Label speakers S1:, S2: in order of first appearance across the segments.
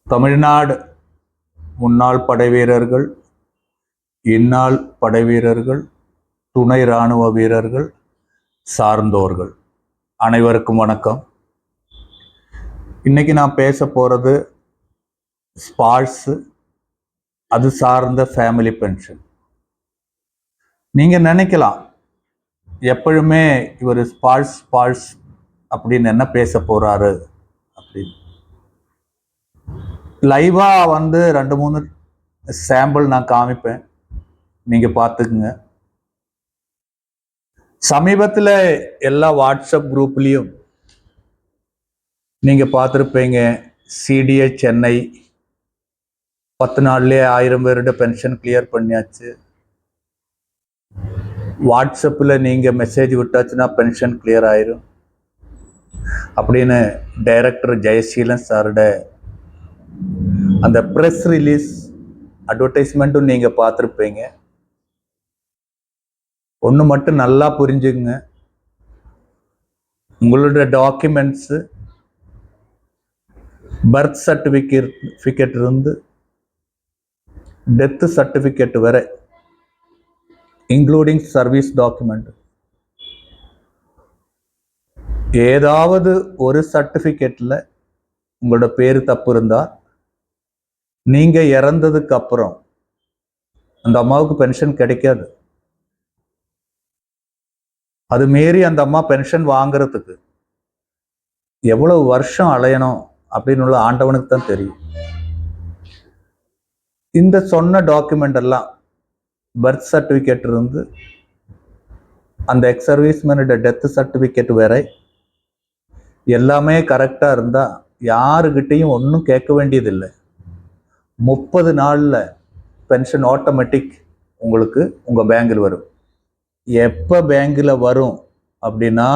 S1: தமிழ்நாடு முன்னாள் படைவீரர்கள், இந்நாள் படைவீரர்கள், துணை இராணுவ வீரர்கள், சார்ந்தோர்கள் அனைவருக்கும் வணக்கம். இன்னைக்கு நான் பேச போகிறது ஸ்பார்ட்ஸு, அது சார்ந்த ஃபேமிலி பென்ஷன். நீங்கள் நினைக்கலாம், எப்பொழுதுமே இவர் ஸ்பார்ட்ஸ் அப்படின்னு என்ன பேச போகிறாரு அப்படின்னு. லைவாக 2-3 சாம்பிள் நான் காமிப்பேன், நீங்கள் பார்த்துக்குங்க. சமீபத்தில் எல்லா வாட்ஸ்அப் குரூப்லேயும் நீங்கள் பார்த்துருப்பீங்க, சிடிஏ சென்னை 10 நாள்லேயே 1000 பேருடைய பென்ஷன் கிளியர் பண்ணியாச்சு. வாட்ஸ்அப்பில் நீங்கள் மெசேஜ் விட்டாச்சுன்னா பென்ஷன் கிளியர் ஆயிரும் அப்படின்னு டைரக்டர் ஜெயசீலன் சாரோட அந்த ப்ரெஸ் ரிலீஸ் அட்வர்டைஸ்மெண்ட்டும் நீங்கள் பார்த்துருப்பீங்க. ஒன்று மட்டும் நல்லா புரிஞ்சுங்க, உங்களுடைய டாக்குமெண்ட்ஸு பர்த் சர்டிஃபிகேட் இருந்து டெத்து சர்டிஃபிகேட் வரை, இன்க்ளூடிங் சர்வீஸ் டாக்குமெண்ட், ஏதாவது ஒரு சர்டிஃபிகேட்டில் உங்களோட பேர் தப்பு இருந்தால் நீங்கள் இறந்ததுக்கு அப்புறம் அந்த அம்மாவுக்கு பென்ஷன் கிடைக்காது. அது மீறி அந்த அம்மா பென்ஷன் வாங்குறதுக்கு எவ்வளவு வருஷம் அலையணும் அப்படின்னு உள்ள ஆண்டவனுக்கு தான் தெரியும். இந்த சொன்ன டாக்குமெண்ட் எல்லாம் பர்த் சர்டிஃபிகேட் இருந்து அந்த எக்ஸ் சர்வீஸ்மேனோட டெத் சர்டிஃபிகேட் வரை எல்லாமே கரெக்டாக இருந்தால் யாருக்கிட்டையும் ஒன்றும் கேட்க வேண்டியதில்லை. 30 நாளில் பென்ஷன் ஆட்டோமேட்டிக் உங்களுக்கு உங்கள் பேங்கில் வரும். எப்போ பேங்கில் வரும் அப்படின்னா,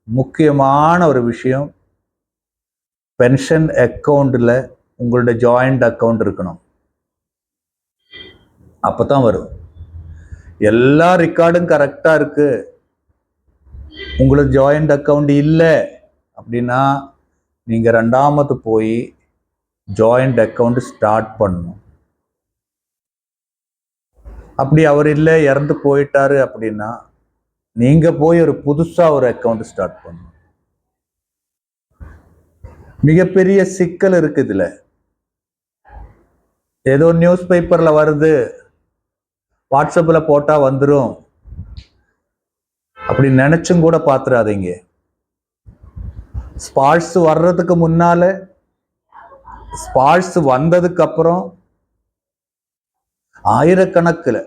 S1: முக்கியமான ஒரு விஷயம், பென்ஷன் அக்கௌண்ட்டில் உங்களோட ஜாயிண்ட் அக்கௌண்ட் இருக்கணும், அப்போ தான் வரும். எல்லா ரெக்கார்டும் கரெக்டாக இருக்கு, உங்களுக்கு ஜாயிண்ட் அக்கௌண்ட் இல்லை அப்படின்னா நீங்கள் 2வது போய் ஜாயிண்ட் அக்கௌண்ட் ஸ்டார்ட் பண்ணணும். அப்படி அவர் இல்லை, இறந்து போயிட்டாரு அப்படின்னா நீங்கள் போய் ஒரு புதுசாக ஒரு அக்கௌண்ட் ஸ்டார்ட் பண்ணணும். மிகப்பெரிய சிக்கல் இருக்கு இதில். ஏதோ நியூஸ் பேப்பரில் வருது, வாட்ஸ்அப்பில் போட்டால் வந்துடும் அப்படி நினைச்சும் கூட பார்த்துடாதீங்க. ஸ்பார்ட்ஸ் வர்றதுக்கு முன்னால, ஸ்பார்ட்ஸ் வந்ததுக்கு அப்புறம் ஆயிரக்கணக்கில்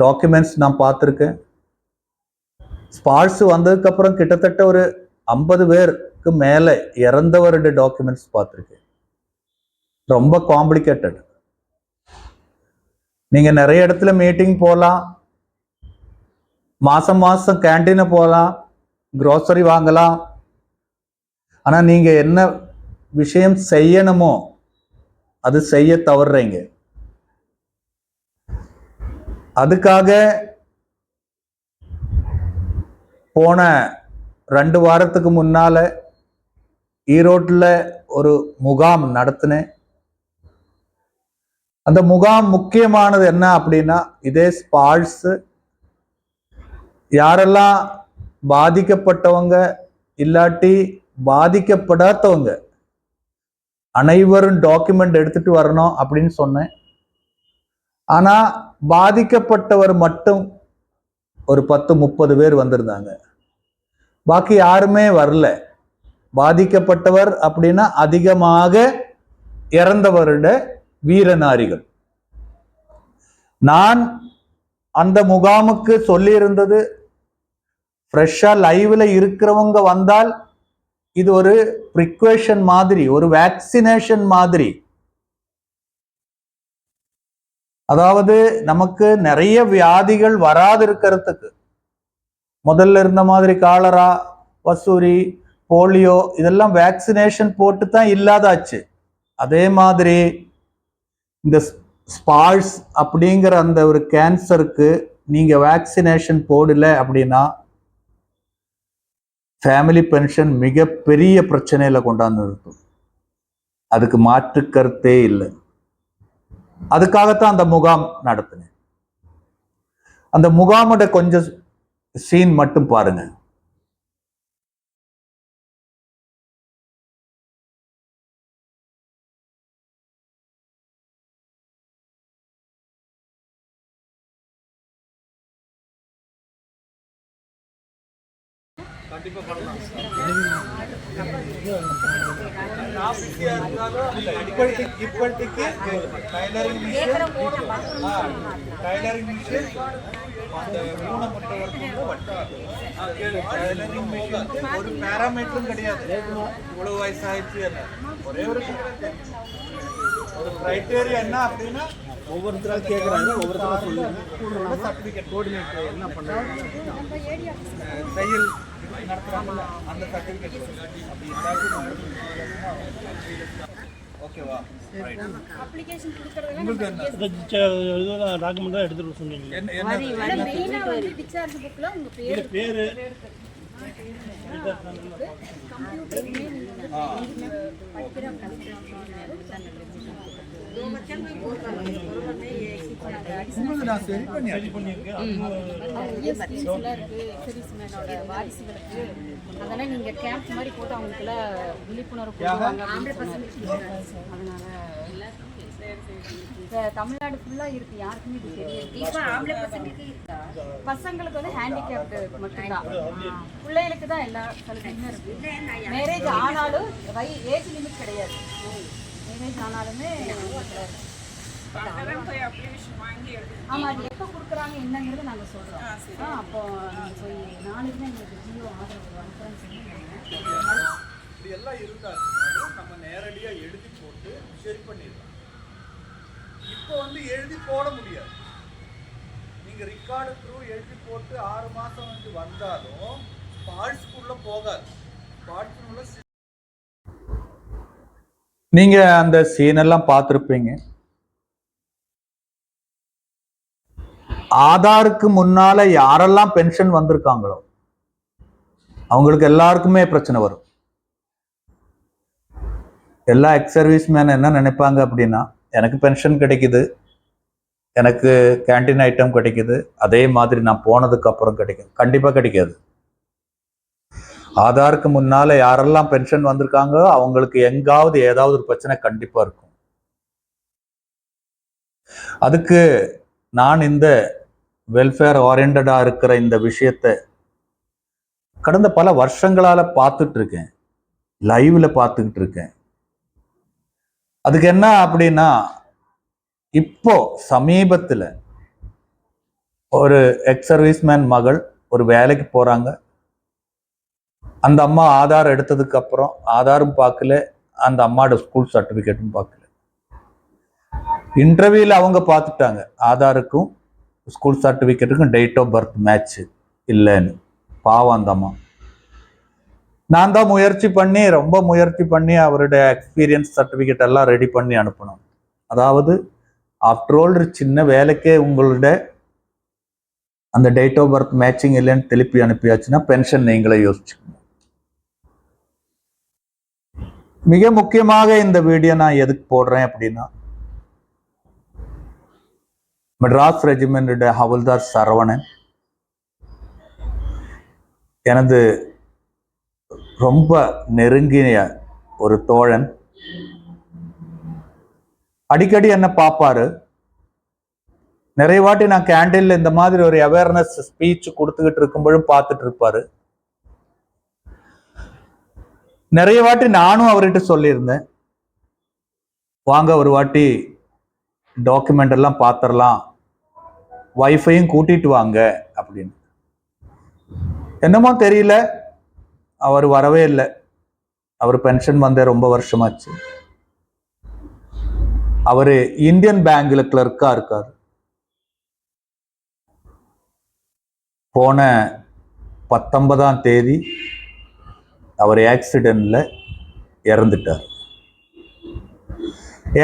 S1: டாக்குமெண்ட்ஸ் நான் பார்த்துருக்கேன். ஸ்பார்ட்ஸ் வந்ததுக்கு அப்புறம் கிட்டத்தட்ட ஒரு 50 பேருக்கு மேலே இறந்தவருடைய டாக்குமெண்ட்ஸ் பார்த்துருக்கேன். ரொம்ப காம்ப்ளிகேட்டட். நீங்கள் நிறைய இடத்துல மீட்டிங் போகலாம், மாதம் கேண்டீனை போகலாம், க்ரோசரி வாங்கலாம். ஆனால் நீங்கள் என்ன விஷயம் செய்யணுமோ அது செய்ய தவறுறீங்க. அதுக்காக போன 2 வாரத்துக்கு முன்னால ஈரோட்டில் ஒரு முகாம் நடத்தினேன். அந்த முகாம் முக்கியமானது என்ன அப்படின்னா, இதே ஸ்பார்ட்ஸ் யாரெல்லாம் பாதிக்கப்பட்டவங்க இல்லாட்டி பாதிக்கப்படாதவங்க அனைவரும் டாக்குமெண்ட் எடுத்துட்டு வரணும் அப்படின்னு சொன்னேன். ஆனா பாதிக்கப்பட்டவர் மட்டும் ஒரு 10-30 பேர் வந்திருந்தாங்க, பாக்கி யாருமே வரல. பாதிக்கப்பட்டவர் அப்படின்னா அதிகமாக இறந்தவருடைய வீரநாரிகள். நான் அந்த முகாமுக்கு சொல்லி இருந்தது, ஃப்ரெஷ்ஷா லைவ்ல இருக்கிறவங்க வந்தால் இது ஒரு ப்ரிகாஷன் மாதிரி, ஒரு வேக்சினேஷன் மாதிரி. அதாவது நமக்கு நிறைய வியாதிகள் வராது இருக்கிறதுக்கு, முதல்ல இருந்த மாதிரி காலரா, வசூரி, போலியோ இதெல்லாம் வேக்சினேஷன் போட்டு தான் இல்லாதாச்சு. அதே மாதிரி இந்த ஸ்பார்ட்ஸ் அப்படிங்கிற அந்த ஒரு கேன்சருக்கு நீங்க வேக்சினேஷன் போடல அப்படின்னா ஃபேமிலி பென்ஷன் மிகப்பெரிய பிரச்சனையில கொண்டாந்து நிறுத்தும். அதுக்கு மாற்று கருத்தே இல்லை. அதுக்காகத்தான் அந்த முகாம் நடத்தினேன். அந்த முகாமோட கொஞ்சம் சீன் மட்டும் பாருங்க.
S2: கண்டிப்பா பண்ணலாம். இப்போதைக்கு டைலரிங் மிஷின் அந்த ஊனமுற்றவர்களுக்கு டைலரிங் மிஷின் ஒரு பேராமீட்டரும் கிடையாது. இவ்வளவு வயசாயிடுச்சு ஒரே ஒரு கிரைட்டேரியா என்ன அப்படின்னா ஒவ்வொருத்தராக கேட்குறாங்க, ஒவ்வொருத்தராக சொல்லுங்க. சர்டிஃபிகேட் கோஆர்டினேட்டர் என்ன பண்ணுறாங்க, தையல் நடத்துகிறாங்க, அந்த சர்டிஃபிகேட் ஓகேவா? அப்ளிகேஷன் கொடுக்கறதுல டாக்குமெண்ட் தான் எடுத்துட்டு சொன்னீங்க. என்ன மெயினா வந்து டிஸ்சார்ஜ் புக்ல உங்க பேரு கம்ப்யூட்டர் நேம் படிக்கிற அதனால நீங்க கேம்ப் மாதிரி போட்டு அவங்களுக்குள்ள விழிப்புணர்வு தமிழ்நாடு ஃபுல்லா இருக்கு. யாருக்குமே இது தெரியாது. பசங்களுக்கு வந்து ஹேண்டிகேப்டு மட்டும்தான், பிள்ளைகளுக்கு தான் எல்லா சலுகையுமே இருக்கு. மேரேஜ் ஆனாலும் ஏஜ் லிமிட் கிடையாது. மேரேஜ் ஆனாலுமே ஆமா, அது எப்போ கொடுக்குறாங்க என்னங்கிறது நாங்கள் சொல்கிறோம். அப்போ போய் நாளைக்கு தான் எங்களுக்கு ஜியோ ஆதரவு அனுப்புறேன்னு சொல்லியிருக்காங்க. இப்படி எல்லாம் இருந்தாலும் நம்ம நேரடியாக எழுதி போட்டு சரி பண்ணிடலாம். இப்போ வந்து எழுதி போட முடியாது. நீங்கள் ரெக்கார்டு த்ரூ எழுதி போட்டு 6 மாதம் வந்து வந்தாலும் ஸ்பாட்ஸ்குள்ளே போகாது. ஸ்பாட்ஸ்குள்ள
S1: நீங்க அந்த சீனெல்லாம் பார்த்துருப்பீங்க. ஆதாருக்கு முன்னால யாரெல்லாம் பென்ஷன் வந்திருக்காங்களோ அவங்களுக்கு எல்லாருக்குமே பிரச்சனை வரும். எல்லா எக்ஸ் சர்வீஸ் மேன் என்ன நினைப்பாங்க அப்படின்னா, எனக்கு பென்ஷன் கிடைக்குது, எனக்கு கேன்டீன் ஐட்டம் கிடைக்குது, அதே மாதிரி நான் போனதுக்கு அப்புறம் கிடைக்கும். கண்டிப்பா கிடைக்காது. ஆதாருக்கு முன்னால யாரெல்லாம் பென்ஷன் வந்திருக்காங்களோ அவங்களுக்கு எங்காவது ஏதாவது ஒரு பிரச்சனை கண்டிப்பா இருக்கும். அதுக்கு நான் இந்த வெல்ஃபேர் ஓரியன்டா இருக்கிற இந்த விஷயத்தை கடந்த பல வருஷங்களால பார்த்துட்டு இருக்கேன், லைவ்ல பார்த்துக்கிட்டு இருக்கேன். அதுக்கு என்ன அப்படின்னா, இப்போ சமீபத்தில் ஒரு எக்ஸ் சர்வீஸ்மேன் மகள் ஒரு வேலைக்கு போறாங்க. அந்த அம்மா ஆதார் எடுத்ததுக்கு அப்புறம் ஆதாரும் பார்க்கல, அந்த அம்மாவோட ஸ்கூல் சர்டிபிகேட்டும் பார்க்கல. இன்டர்வியூல அவங்க பார்த்துட்டாங்க ஆதாருக்கும் ஸ்கூல் சர்டிபிகேட்டுக்கும் டேட் ஆஃப் பர்த் மேட்ச் இல்லைன்னு. பாவம் அந்த அம்மா. நான் தான் ரொம்ப முயற்சி பண்ணி அவருடைய எக்ஸ்பீரியன்ஸ் சர்டிபிகேட் எல்லாம் ரெடி பண்ணி அனுப்பணும். அதாவது ஆஃப்டர் ஆல் ஒரு சின்ன வேலைக்கே உங்களுடைய அந்த டேட் ஆஃப் பர்த் மேட்சிங் இல்லைன்னு திருப்பி அனுப்பியாச்சுன்னா பென்ஷன் நீங்களே யோசிச்சுக்கணும். மிக முக்கியமாக இந்த வீடியோ நான் எதுக்கு போடுறேன் அப்படின்னா, மெட்ராஸ் ரெஜிமெண்ட் ஹவல்தார் சரவணன் எனது ரொம்ப நெருங்கிய ஒரு தோழன். அடிக்கடி என்ன பார்ப்பாரு. நிறைய வாட்டி நான் கேண்டீன்ல இந்த மாதிரி ஒரு அவேர்னஸ் ஸ்பீச் கொடுத்துக்கிட்டு இருக்கும்போதும் பார்த்துட்டு இருப்பாரு. நிறைய வாட்டி நானும் அவர்கிட்ட சொல்லியிருந்தேன், வாங்க ஒரு வாட்டி டாக்குமெண்ட் எல்லாம் பார்த்துடலாம், வைஃபையும் கூட்டிட்டு வாங்க அப்படின்னு. என்னமோ தெரியல, அவர் வரவே இல்லை. அவர் பென்ஷன் வந்த ரொம்ப வருஷமாச்சு. அவரு இந்தியன் பேங்க்ல கிளர்க்கா இருக்காரு. போன 19ஆம் தேதி அவர் ஆக்சிடென்ட்ல இறந்துட்டார்.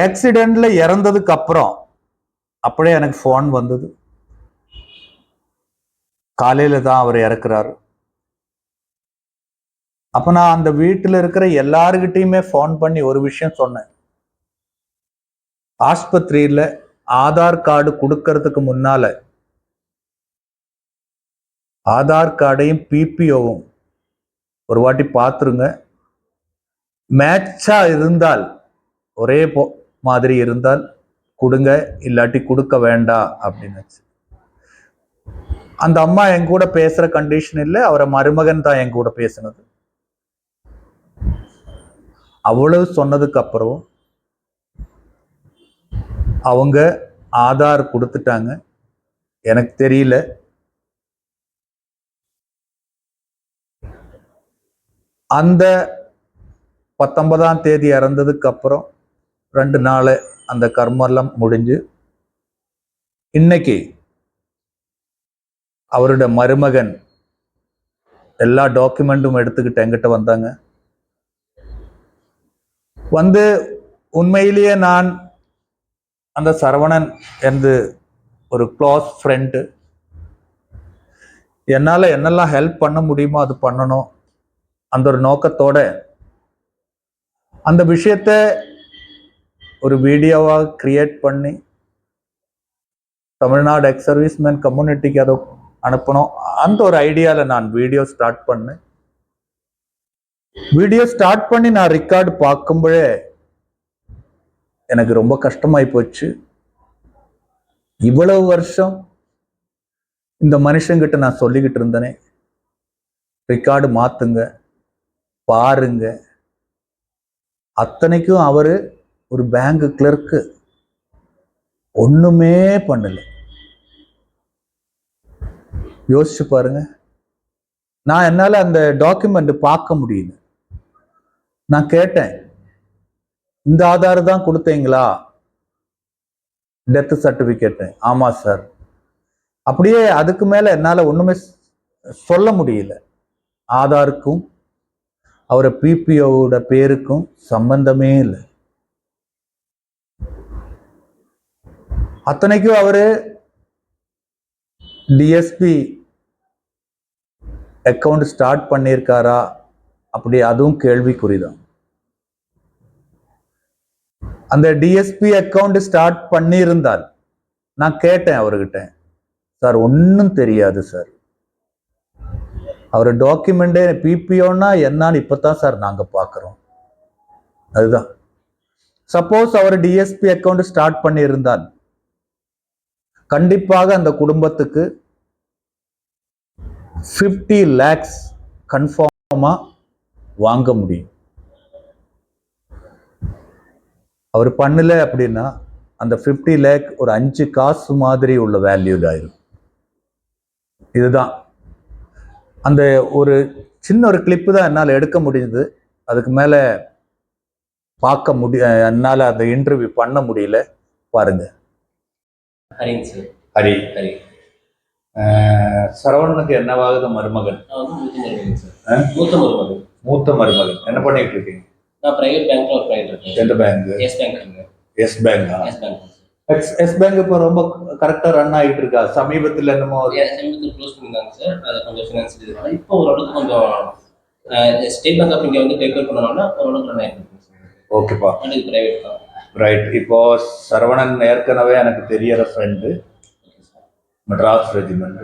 S1: ஆக்சிடென்ட்ல இறந்ததுக்கு அப்புறம் அப்படியே எனக்கு ஃபோன் வந்தது. காலையில தான் அவர் இறக்குறாரு. அப்ப நான் அந்த வீட்டில் இருக்கிற எல்லாருக்கிட்டையுமே ஃபோன் பண்ணி ஒரு விஷயம் சொன்னேன், ஆஸ்பத்திரியில ஆதார் கார்டு கொடுக்கறதுக்கு முன்னால ஆதார் கார்டையும் பிபிஓவும் ஒரு வாட்டி பார்த்துருங்க. மேட்சா இருந்தால் ஒரே மாதிரி இருந்தால் கொடுங்க, இல்லாட்டி கொடுக்க வேண்டாம் அப்படின்னு. அந்த அம்மா என் கூட பேசுற கண்டிஷன் இல்லை, அவரை மருமகன் தான் என் கூட பேசினது. அவ்வளவு சொன்னதுக்கு அப்புறம் அவங்க ஆதார் கொடுத்துட்டாங்க. எனக்கு தெரியல, அந்த 19ஆம் தேதி இறந்ததுக்கு அப்புறம் 2 நாள் அந்த கர்மெல்லாம் முடிஞ்சு இன்னைக்கு அவருடைய மருமகன் எல்லா டாக்குமெண்ட்டும் எடுத்துக்கிட்டு என்கிட்ட வந்தாங்க. வந்து உண்மையிலேயே நான் அந்த சரவணன் என்று ஒரு க்ளோஸ் ஃப்ரெண்டு, என்னால் என்னெல்லாம் ஹெல்ப் பண்ண முடியுமோ அது பண்ணணும் அந்த ஒரு நோக்கத்தோட அந்த விஷயத்த ஒரு வீடியோவாக கிரியேட் பண்ணி தமிழ்நாடு எக்ஸ் சர்வீஸ்மேன் கம்யூனிட்டிக்கு அதை அனுப்பணும். அந்த ஒரு ஐடியாவில் நான் வீடியோ ஸ்டார்ட் பண்ணேன். வீடியோ ஸ்டார்ட் பண்ணி நான் ரெக்கார்டு பார்க்கும்போதே எனக்கு ரொம்ப கஷ்டமாயி போச்சு. இவ்வளவு வருஷம் இந்த மனுஷங்கிட்ட நான் சொல்லிக்கிட்டு இருந்தேனே, ரெக்கார்டு மாத்துங்க, பாருங்க. அத்தனைக்கும் அவரு ஒரு பேங்க் கிளர்க்கு, ஒண்ணுமே பண்ணல. யோசிச்சு பாருங்க. நான் என்னால அந்த டாக்குமெண்ட் பார்க்க முடியல. நான் கேட்டேன், இந்த ஆதார் தான் கொடுத்தீங்களா? Death certificate. ஆமா சார். அப்படியே அதுக்கு மேல என்னால ஒண்ணுமே சொல்ல முடியல. ஆதாருக்கும் அவரை பிபிஓட பேருக்கும் சம்பந்தமே இல்லை. அத்தனைக்கும் அவரு டிஎஸ்பி அக்கௌண்ட் ஸ்டார்ட் பண்ணியிருக்காரா? அப்படி அதுவும் கேள்விக்குறிதான். அந்த டிஎஸ்பி அக்கௌண்ட் ஸ்டார்ட் பண்ணியிருந்தால் நான் கேட்டேன் அவர்கிட்ட, சார் ஒன்றும் தெரியாது சார், அவர் டாக்குமெண்டே பிபிஓன்னா என்னன்னு இப்பதான் சார் நாங்க பார்க்குறோம். அதுதான். சப்போஸ் அவர் டிஎஸ்பி அக்கௌண்ட் ஸ்டார்ட் பண்ணியிருந்தால் கண்டிப்பாக அந்த குடும்பத்துக்கு 50 lakhs கன்ஃபார்மா வாங்க முடியும். அவர் பண்ணல அப்படின்னா அந்த 50 lakh ஒரு 5 காசு மாதிரி உள்ள வேல்யூ ஆயிரும். இதுதான் அந்த ஒரு சின்ன ஒரு கிளிப்பு தான் என்னால் எடுக்க முடியுது. அதுக்கு மேல பார்க்க என்னால் அந்த இன்டர்வியூ பண்ண முடியல. பாருங்க.
S3: ஹரிங்க சார்.
S1: ஹரி. சரவணனுக்கு என்னவாகுது மருமகன்?
S3: மூத்த மருமகன்.
S1: மூத்த மருமகன். என்ன பண்ணிட்டு இருக்கீங்க?
S3: நான் பிரைவேட் பேங்க்ல ஒர்க் பண்ணிட்டு இருக்கேன்.
S1: எந்த பேங்க்?
S3: Yes Bank.
S1: எஸ் பேங்கா?
S3: Yes Bank.
S1: எஸ் பேங்க் இப்போ ரொம்ப கரெக்டா ரன் ஆகிட்டு இருக்கா? சமீபத்தில் என்னமோ
S3: சமீபத்தில் க்ளோஸ் பண்ணிருந்தாங்க சார். அது கொஞ்சம் ஃபினான்ஸ் இது இப்போ ஓரளவுக்கு கொஞ்சம் ஸ்டேட் பேங்க் ஆஃப் இந்தியா வந்து டேக் ஓவர் பண்ணனால ஓரளவுக்கு ரன் ஆகிட்டு இருக்கு சார்.
S1: ஓகேப்பா.
S3: இது பிரைவேட் தான்.
S1: ரைட். இப்போ சரவணன் ஏற்கனவே எனக்கு தெரியற ஃப்ரெண்டு, மெட்ராஸ் ரெஜிமெண்ட்.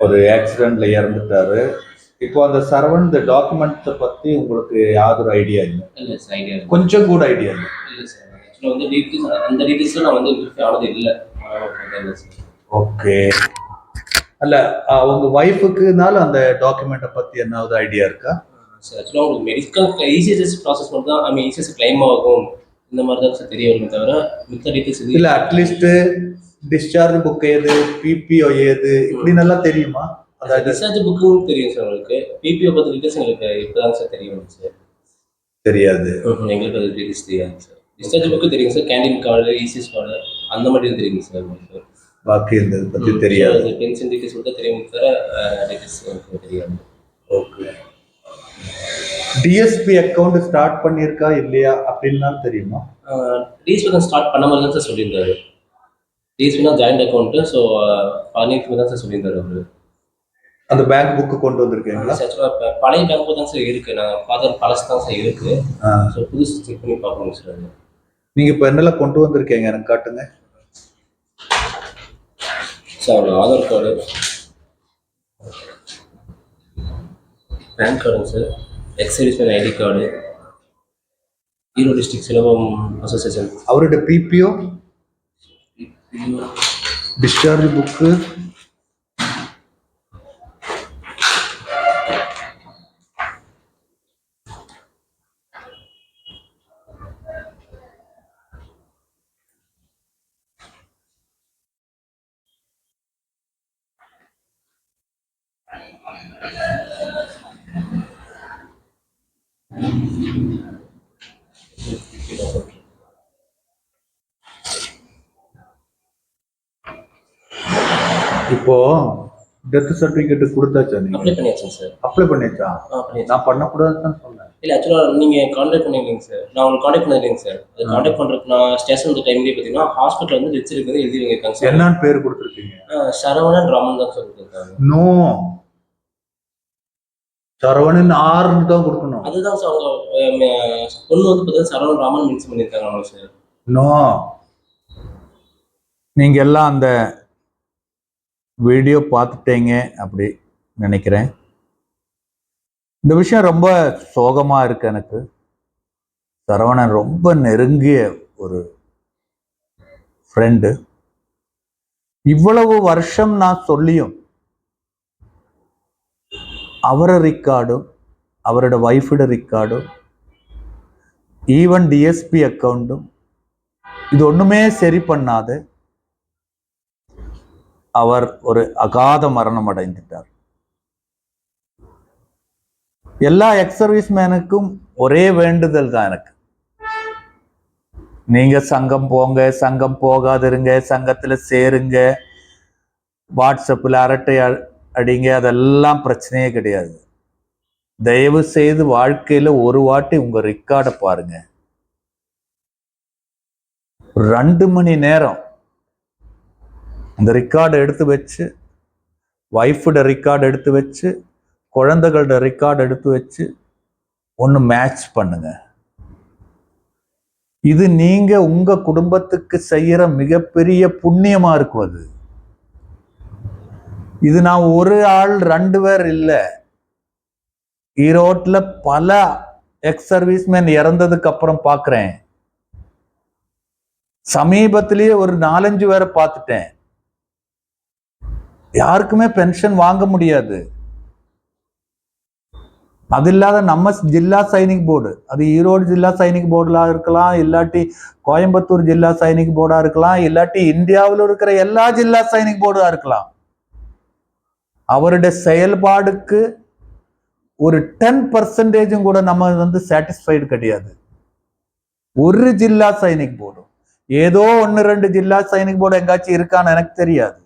S1: ஒரு ஆக்சிடென்ட்ல இறந்துட்டாரு. இப்போ அந்த சரவணன் இந்த டாக்குமெண்ட்ஸை பத்தி உங்களுக்கு யாரும் ஐடியா இல்லை?
S3: இல்லை சார், ஐடியா இல்லை.
S1: கொஞ்சம் கூட ஐடியா இல்லை?
S3: இல்லை சார். ஆக்சுவலாக வந்து டீட்டெயில்ஸ் அந்த டீட்டெயில்ஸில் நான் வந்து ஆனது இல்லை.
S1: ஓகே. அல்ல அவங்க ஒய்ஃபுக்குனால அந்த டாக்குமெண்ட்டை பத்தி என்னாவது ஐடியா இருக்கா?
S3: சார் ஆக்சுவலாக உங்களுக்கு மெடிக்கல் இசிஎஸ் ப்ராசஸ் மட்டும் தான், ஐ மீன் இசிஎஸ் கிளைம் ஆகும் இந்த மாதிரி தான் சார் தெரிய வருமே தவிர மித்த டீட்டெயில்ஸ்
S1: இல்லை. அட்லீஸ்ட் டிஸ்சார்ஜ் புக் ஏது, பிபிஓ ஏது, இப்படி நல்லா தெரியுமா?
S3: அதாவது டிஸ்சார்ஜ் புக்கும் தெரியும் சார் உங்களுக்கு. பிபிஓ பற்றி டீட்டெயில்ஸ் எங்களுக்கு இப்போதான் சார் தெரியும் சார்.
S1: தெரியாது
S3: எங்களுக்கு அது டீட்டெயில்ஸ் தெரியாது சார். டிஸ்சார்ஜ் புக்கு தெரியுங்க sir, canteen card, ECS card அந்த மாதிரி தெரியுங்க சார் உங்களுக்கு.
S1: பாக்கி இருந்தது பற்றி தெரியாது.
S3: பென்ஷன் டீட்டெயில்ஸ் மட்டும் தெரியும் சார், டீட்டெயில்ஸ் எனக்கு தெரியாது.
S1: ஓகே. டிஎஸ்பி அக்கௌண்ட் ஸ்டார்ட் பண்ணியிருக்கா இல்லையா அப்படின்னா தெரியுமா?
S3: டிஎஸ்பி தான் ஸ்டார்ட் பண்ண மாதிரி தான் சார் சொல்லியிருந்தாரு. டிஎஸ்பி தான் ஜாயிண்ட் அக்கௌண்ட்டு. ஸோ 14 தான் சார் சொல்லியிருந்தாரு அவர்.
S1: அந்த பேங்க் புக்கு கொண்டு வந்திருக்கீங்களா?
S3: ஆக்சுவலாக பழைய பேங்க் தான் சார் இருக்குது. நான் ஃபாதர் பழசு தான் சார் இருக்குது. ஸோ புதுசு செக் பண்ணி பார்க்கணும் சார்.
S1: நீங்க இப்ப என்னெல்லாம் கொண்டு வந்திருக்கீங்க எனக்கு காட்டுங்க.
S3: சார் ஆதார் கார்டு, பேன் கார்டுங்க sir, excise ID card, Erode district silambam association,
S1: அவருடைய பிபிஓ, டிஸ்சார்ஜ் புக்கு, இப்போ டெத் சர்டிபிகேட் கொடுத்தாச்சா? நீங்க
S3: அப்ளை பண்ணியாச்சுங்க சார்.
S1: அப்ளை பண்ணியாச்சா?
S3: பண்ணியாச்சு.
S1: நான் பண்ணக்கூடாதுன்னு சொன்னேன்.
S3: இல்லை ஆக்சுவலாக நீங்கள் காண்டாக்ட் பண்ணிருக்கீங்க சார், நான் உங்களுக்கு காண்டாக்ட் பண்ணிருக்கேங்க சார். அது காண்டாக்ட் பண்ணுறதுக்கு நான் ஸ்டேஷன் வந்து டைம்லேயே பார்த்தீங்கன்னா ஹாஸ்பிட்டல் வந்து டெத் சர்டிஃபிகேட் எழுதி வாங்கியிருக்காங்க சார்.
S1: என்னன்னு பேர் கொடுத்துருக்கீங்க?
S3: சரவணன் ராமன் தான் சார் கொடுத்துருக்காங்க.
S1: நோ, சரவணன் ஆறுன்னு தான் கொடுக்கணும்.
S3: அதுதான் சார் அவங்க பொண்ணு வந்து பார்த்தீங்கன்னா சரவணன் ராமன் மென்ஷன் பண்ணியிருக்காங்க அவங்க சார்.
S1: நோ, நீங்க எல்லாம் அந்த வீடியோ பார்த்துட்டீங்க அப்படி நினைக்கிறேன். இந்த விஷயம் ரொம்ப சோகமா இருக்கு எனக்கு. சரவணன் ரொம்ப நெருங்கிய ஒரு ஃப்ரெண்டு. இவ்வளவு வருஷம் நான் சொல்லியும் அவர ரெக்கார்டும் அவரோட வைஃபோட ரெக்கார்டும் ஈவன் டிஎஸ்பி அக்கௌண்ட்டும் இது ஒண்ணுமே சரி பண்ணாது அவர் ஒரு அகாத மரணம் அடைந்துட்டார். எல்லா எக்ஸ் சர்வீஸ் மேனுக்கும் ஒரே வேண்டுதல் தான் எனக்கு. நீங்க சங்கம் போங்க, சங்கம் போகாதிருங்க, சங்கத்துல சேருங்க, வாட்ஸ்அப்ல அரட்டை அடிங்க, அதெல்லாம் பிரச்சனையே கிடையாது. தயவு செய்து வாழ்க்கையில ஒரு வாட்டி உங்க ரெக்கார்டை பாருங்க. 2 மணி நேரம் அந்த ரெக்கார்டை எடுத்து வச்சு, வைஃபோட ரெக்கார்டு எடுத்து வச்சு, குழந்தைகளோட ரெக்கார்டு எடுத்து வச்சு ஒன்று மேட்ச் பண்ணுங்க. இது நீங்க உங்க குடும்பத்துக்கு செய்யற மிகப்பெரிய புண்ணியமா இருக்கும். அது இது நான் ஒரு ஆள் 2 பேர் இல்லை, ஈரோட்ல பல எக்ஸ் சர்வீஸ்மேன் இறந்ததுக்கு அப்புறம் பார்க்கிறேன். சமீபத்திலேயே ஒரு 4-5 பேரை பார்த்துட்டேன். யாருக்குமே பென்ஷன் வாங்க முடியாது. அது இல்லாத நம்ம ஜில்லா சைனிக் போர்டு, அது ஈரோடு ஜில்லா சைனிக் போர்டுல இருக்கலாம், இல்லாட்டி கோயம்புத்தூர் ஜில்லா சைனிக் போர்டா இருக்கலாம், இல்லாட்டி இந்தியாவில் இருக்கிற எல்லா ஜில்லா சைனிக் போர்டா இருக்கலாம். அவருடைய செயல்பாடுக்கு ஒரு 10% கூட நம்ம வந்து சாட்டிஸ்ஃபைடு கிடையாது. ஒரு ஜில்லா சைனிக் போர்டு, ஏதோ 1-2 ஜில்லா சைனிக் போர்டு எங்காச்சும் இருக்கான்னு எனக்கு தெரியாது.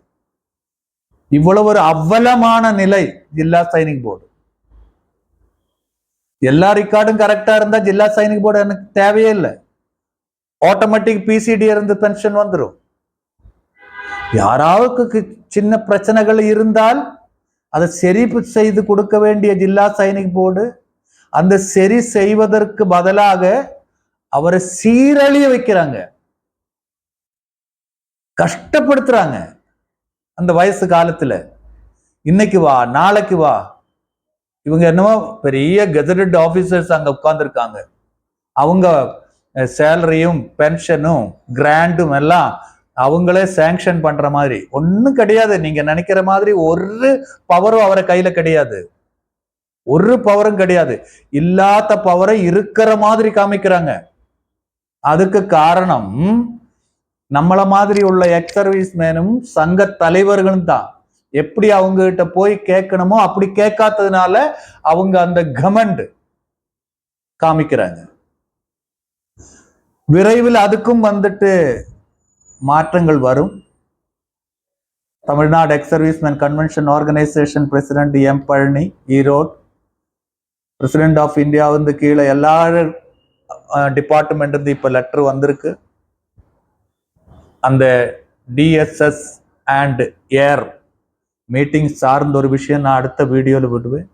S1: இவ்வளவு ஒரு அவ்வளமான நிலை ஜில்லா சைனிக் போர்டு. எல்லா ரெக்கார்டும் கரெக்டா இருந்தா ஜில்லா சைனிக் போர்டு எனக்கு தேவையே இல்லை. ஆட்டோமேட்டிக் பிசிடி இருந்து பென்ஷன் வந்துடும். யாராவது சின்ன பிரச்சனைகள் இருந்தால் அதை சரி செய்து கொடுக்க வேண்டிய ஜில்லா சைனிக் போர்டு அந்த சரி செய்வதற்கு பதிலாக அவரை சீரழிய வைக்கிறாங்க, கஷ்டப்படுத்துறாங்க. அந்த வயசு காலத்துல இன்னைக்கு வா நாளைக்கு வா, இவங்க என்னமோ பெரிய கெசட்டட் ஆபீசர்ஸ் அங்க உட்கார்ந்துருக்காங்க. அவங்க சேலரியும் பென்ஷனும் கிராண்டும் எல்லாம் அவங்களே சாங்ஷன் பண்ற மாதிரி ஒன்றும் கிடையாது. நீங்க நினைக்கிற மாதிரி ஒரு பவரும் அவரை கையில கிடையாது, ஒரு பவரும் கிடையாது. இல்லாத பவரை இருக்கிற மாதிரி காமிக்கிறாங்க. அதுக்கு காரணம் நம்மள மாதிரி உள்ள எக்ஸ் சர்வீஸ் மேனும் சங்க தலைவர்களும் தான். எப்படி அவங்க கிட்ட போய் கேட்கணுமோ அப்படி கேட்காததுனால அவங்க அந்த கமெண்ட் காமிக்கிறாங்க. விரைவில் அதுக்கும் வந்துட்டு மாற்றங்கள் வரும். Tamil Nadu ex servicemen convention organisation president M Palani, Erode, president of India வந்து கீழே எல்லா டிபார்ட்மெண்ட் இருந்து இப்ப லெட்டர் வந்திருக்கு. அந்த டிஎஸ்எஸ் அண்ட் ஏர் மீட்டிங் சார்ந்த ஒரு விஷயம் நான் அடுத்த வீடியோவில் விடுவேன்.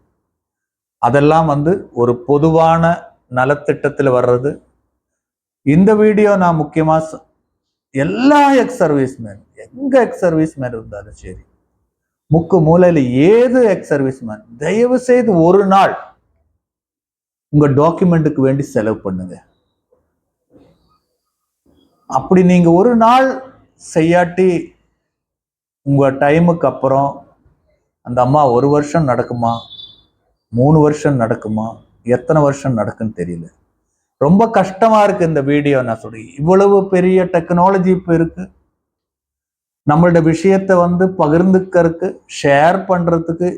S1: அதெல்லாம் வந்து ஒரு பொதுவான நலத்திட்டத்தில் வர்றது. இந்த வீடியோ நான் முக்கியமா எல்லா எக்ஸ் சர்வீஸ்மேன், எங்க எக்ஸ் சர்வீஸ்மேன் இருந்தாலும் சரி, முக்கு மூலையில ஏது எக்ஸ் சர்வீஸ்மேன், தயவு செய்து ஒரு நாள் உங்க டாக்குமெண்ட்டுக்கு வேண்டி செலவு பண்ணுங்க. அப்படி நீங்க ஒரு நாள் செய்யாட்டி உங்க டைமுக்கு அப்புறம் அந்த அம்மா 1 வருஷம் நடக்குமா, 3 வருஷம் நடக்குமா, எத்தனை வருஷம் நடக்குன்னு தெரியல. ரொம்ப கஷ்டமா இருக்கு இந்த வீடியோ. நான் சொல்றேன், இவ்வளவு பெரிய டெக்னாலஜி இப்ப இருக்கு. நம்மளோட விஷயத்தை பகிர்ந்துக்கிறதுக்கு, ஷேர் பண்றதுக்கு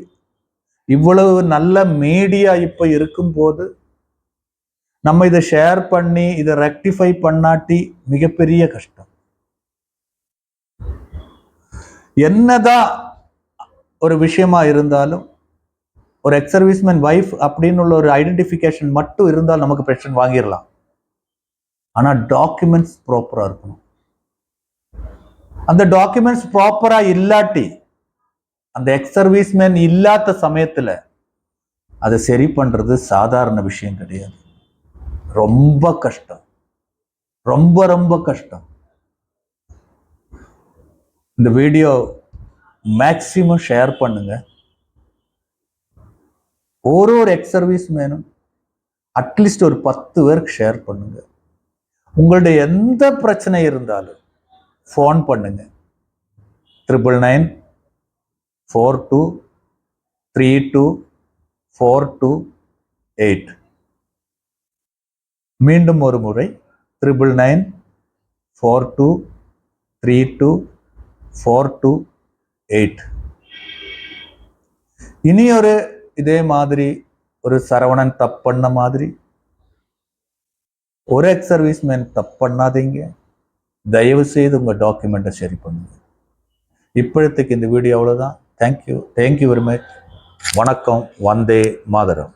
S1: இவ்வளவு நல்ல மீடியா இப்ப இருக்கும் போது நம்ம இதை ஷேர் பண்ணி இதை ரெக்டிஃபை பண்ணாட்டி மிகப்பெரிய கஷ்டம். என்னதான் ஒரு விஷயமா இருந்தாலும் ஒரு எக்ஸ் சர்வீஸ்மேன் வைஃப் அப்படின்னு உள்ள ஒரு ஐடென்டிஃபிகேஷன் மட்டும் இருந்தால் நமக்கு பென்ஷன் வாங்கிடலாம். ஆனா டாக்குமெண்ட்ஸ் ப்ராப்பரா இருக்கணும். அந்த டாக்குமெண்ட்ஸ் ப்ராப்பரா இல்லாட்டி, அந்த எக்ஸ் சர்வீஸ்மேன் இல்லாத சமயத்துல அதை சரி பண்றது சாதாரண விஷயம் கிடையாது. ரொம்ப கஷ்டம், ரொம்ப ரொம்ப கஷ்டம். இந்த வீடியோ மேக்சிமம் ஷேர் பண்ணுங்க. ஒரு எக்ஸ் சர்வீஸ்மேனும் அட்லீஸ்ட் ஒரு 10 பேருக்கு ஷேர் பண்ணுங்க. உங்களுடைய எந்த பிரச்சனை இருந்தாலும் ஃபோன் பண்ணுங்க. 9942324228. மீண்டும் ஒரு முறை 9942324228. இனி ஒரு இதே மாதிரி ஒரு சரவணன் தப்பு பண்ண மாதிரி ஒரு எக்ஸ் சர்வீஸ்மேன் தப்பு பண்ணாதீங்க. தயவு செய்து உங்க டாக்குமெண்ட்டை சரி பண்ணுங்க. இப்போதைக்கு இந்த வீடியோ அவ்வளவுதான். Thank you very much. வணக்கம். வந்தே மாதரம்.